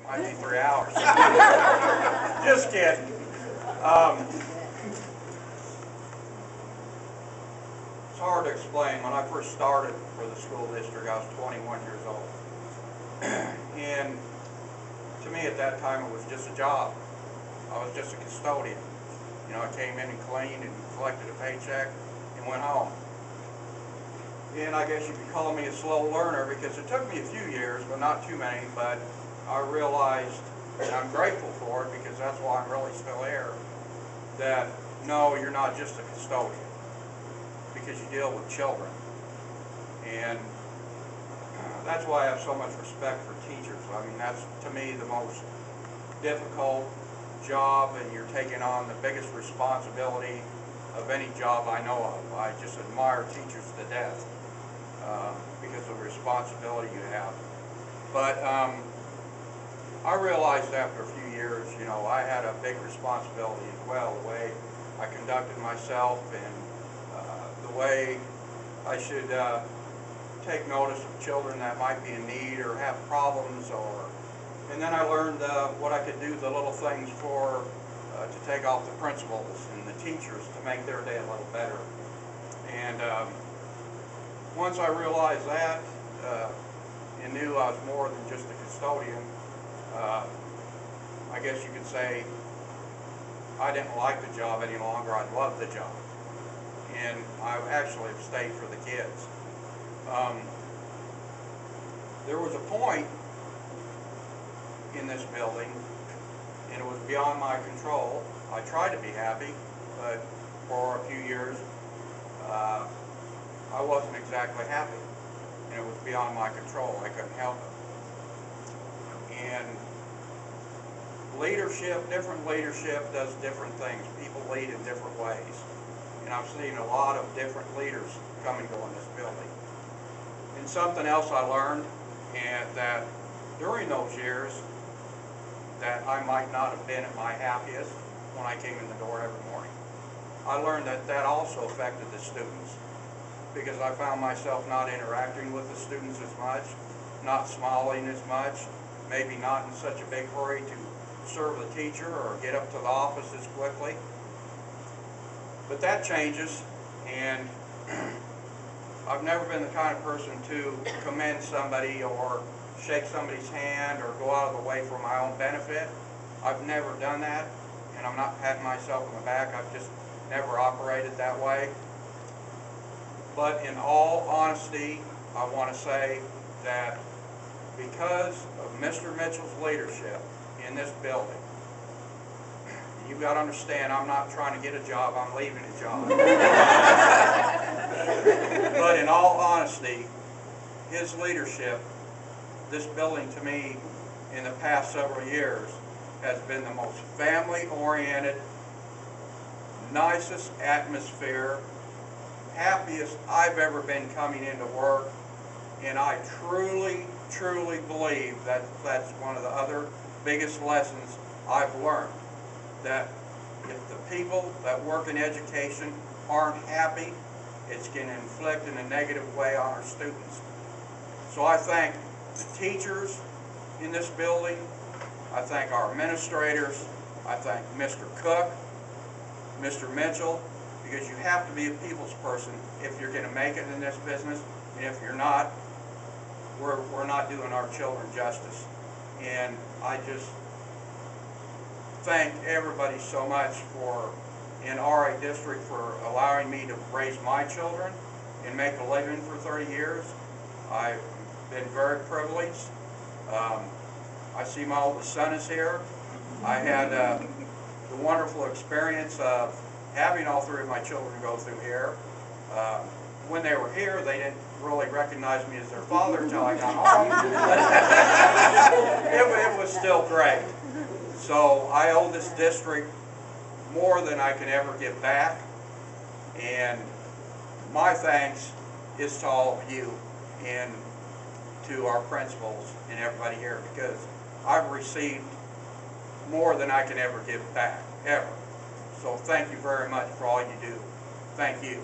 Might be 3 hours. Just kidding. It's hard to explain. When I first started for the school district, I was 21 years old. And to me at that time it was just a job. I was just a custodian. You know, I came in and cleaned and collected a paycheck and went home. And I guess you could call me a slow learner because it took me a few years, but not too many, but I realized, and I'm grateful for it because that's why I'm really still here, that no, you're not just a custodian because you deal with children. And that's why I have so much respect for teachers. I mean, that's to me the most difficult job, and you're taking on the biggest responsibility of any job I know of. I just admire teachers to death because of the responsibility you have. But I realized after a few years, you know, I had a big responsibility as well, the way I conducted myself and the way I should take notice of children that might be in need or have problems, and then I learned what I could do, the little things for to take off the principals and the teachers to make their day a little better. And once I realized that and knew I was more than just a custodian, I guess you could say I didn't like the job any longer. I loved the job, and I actually have stayed for the kids. There was a point in this building, and it was beyond my control. I tried to be happy, but for a few years I wasn't exactly happy, and it was beyond my control. I couldn't help it. And leadership, different leadership does different things. People lead in different ways, and I've seen a lot of different leaders come and go in this building. And something else I learned, and that during those years that I might not have been at my happiest when I came in the door every morning, I learned that that also affected the students, because I found myself not interacting with the students as much, not smiling as much, maybe not in such a big hurry to serve the teacher or get up to the office as quickly. But that changes, and I've never been the kind of person to commend somebody or shake somebody's hand or go out of the way for my own benefit. I've never done that, and I'm not patting myself on the back. I've just never operated that way. But in all honesty, I want to say that because of Mr. Mitchell's leadership in this building, you've got to understand, I'm not trying to get a job, I'm leaving a job. But in all honesty, his leadership, this building to me in the past several years has been the most family-oriented, nicest atmosphere, happiest I've ever been coming into work, and I truly, truly believe that that's one of the other biggest lessons I've learned, that if the people that work in education aren't happy, it's going to inflict in a negative way on our students. So I thank the teachers in this building, I thank our administrators, I thank Mr. Cook, Mr. Mitchell, because you have to be a people's person if you're going to make it in this business, and if you're not, we're not doing our children justice. And I just thank everybody so much in R-8 District for allowing me to raise my children and make a living for 30 years. I've been very privileged. I see my oldest son is here. I had the wonderful experience of having all three of my children go through here. When they were here, they didn't really recognize me as their father until I got home. It was still great. So I owe this district more than I can ever give back, and my thanks is to all of you and to our principals and everybody here, because I've received more than I can ever give back, ever. So thank you very much for all you do. Thank you.